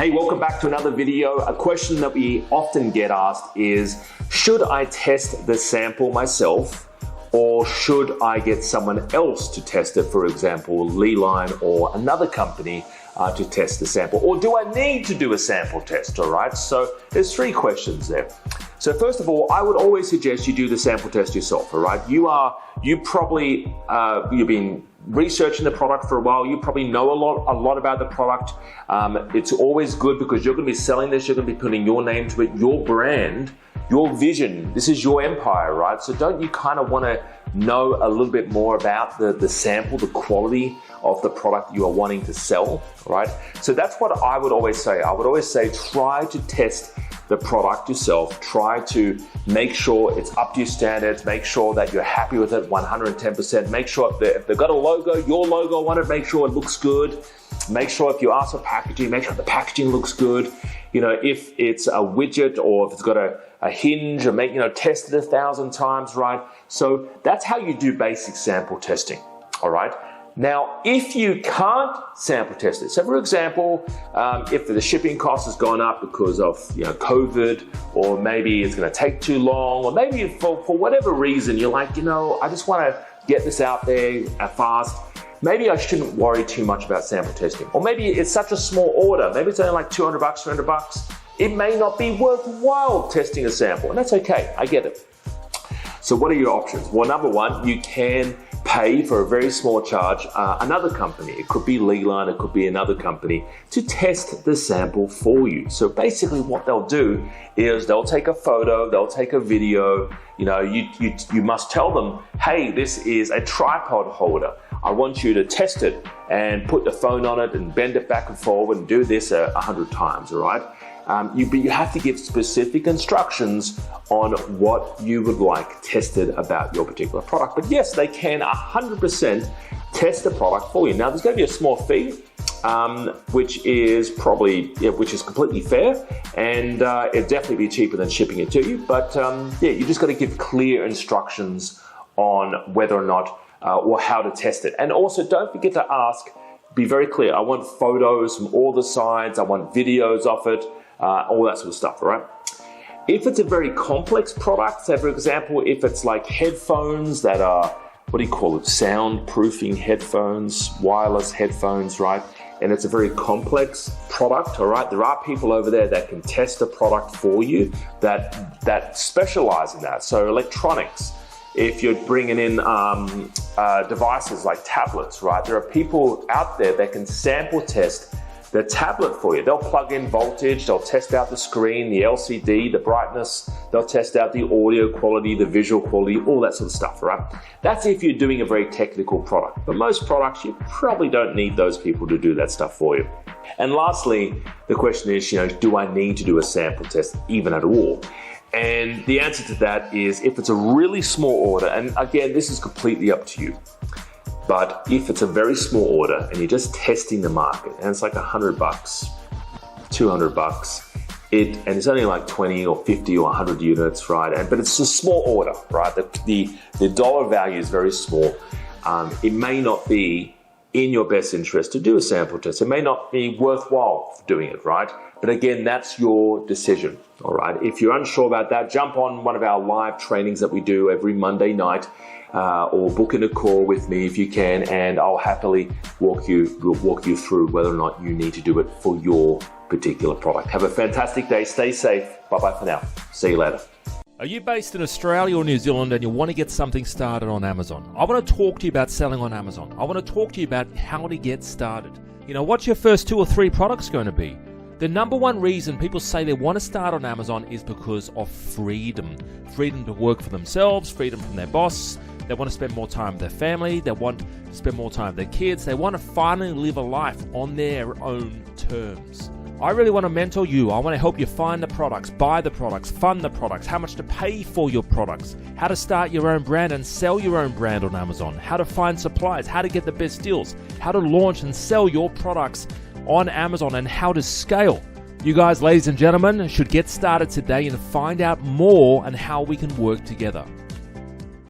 Hey, welcome back to another video. A question that we often get asked is, should I test the sample myself or should I get someone else to test it, for example, Leeline or another company to test the sample? Or do I need to do a sample test, all right? So there's three questions there. So first of all, I would always suggest you do the sample test yourself, all right? You've been researching the product for a while. You probably know a lot about the product. It's always good because you're going to be selling this. You're going to be putting your name to it, your brand, your vision. This is your empire, right? So don't you kind of want to know a little bit more about the sample, the quality of the product you are wanting to sell, right? So that's what I would always say. I would always say, try to test the product yourself. Try to make sure it's up to your standards. Make sure that you're happy with it 110%. Make sure if they've got a logo, your logo on it, make sure it looks good. Make sure if you ask for packaging, make sure the packaging looks good. You know, if it's a widget or if it's got a hinge, or test it 1,000 times, right? So that's how you do basic sample testing, all right? Now, if you can't sample test it, so for example, if the shipping cost has gone up because of COVID, or maybe it's going to take too long, or maybe for whatever reason you're like, I just want to get this out there fast. Maybe I shouldn't worry too much about sample testing. Or maybe it's such a small order. Maybe it's only like $200, $300. It may not be worthwhile testing a sample, and that's okay. I get it. So what are your options? Well, number one, you can pay for a very small charge another company. It could be Leeline, it could be another company, to test the sample for you. So basically what they'll do is they'll take a photo, they'll take a video. You must tell them, hey, this is a tripod holder. I want you to test it and put the phone on it and bend it back and forward and do this 100 times, all right? But you have to give specific instructions on what you would like tested about your particular product. But yes, they can 100% test the product for you. Now, there's going to be a small fee, which is completely fair, and it'll definitely be cheaper than shipping it to you. But you just got to give clear instructions on whether or not or how to test it. And also, don't forget to ask. Be very clear. I want photos from all the sides. I want videos of it. All that sort of stuff, all right? If it's a very complex product, say for example, if it's like headphones that are, soundproofing headphones, wireless headphones, right? And it's a very complex product, all right? There are people over there that can test the product for you that specialize in that. So electronics, if you're bringing in devices like tablets, right? There are people out there that can sample test the tablet for you. They'll plug in voltage, they'll test out the screen, the LCD, the brightness, they'll test out the audio quality, the visual quality, all that sort of stuff, right? That's if you're doing a very technical product. But most products, you probably don't need those people to do that stuff for you. And lastly, the question is, do I need to do a sample test even at all? And the answer to that is, if it's a really small order, and again, this is completely up to you, but if it's a very small order and you're just testing the market and it's like $100, $200, and it's only like 20 or 50 or 100 units, right? But it's a small order, right? The dollar value is very small. It may not be in your best interest to do a sample test. It may not be worthwhile doing it, right? But again, that's your decision, all right? If you're unsure about that, jump on one of our live trainings that we do every Monday night, or book in a call with me if you can, and I'll happily walk you through whether or not you need to do it for your particular product. Have a fantastic day. Stay safe. Bye-bye for now. See you later. Are you based in Australia or New Zealand and you want to get something started on Amazon? I want to talk to you about selling on Amazon. I want to talk to you about how to get started. What's your first 2 or 3 products going to be? The number one reason people say they want to start on Amazon is because of freedom. Freedom to work for themselves, freedom from their boss. They want to spend more time with their family. They want to spend more time with their kids. They want to finally live a life on their own terms. I really want to mentor you. I want to help you find the products, buy the products, fund the products, how much to pay for your products, how to start your own brand and sell your own brand on Amazon, how to find suppliers, how to get the best deals, how to launch and sell your products on Amazon, and how to scale. You guys, ladies and gentlemen, should get started today and find out more on how we can work together.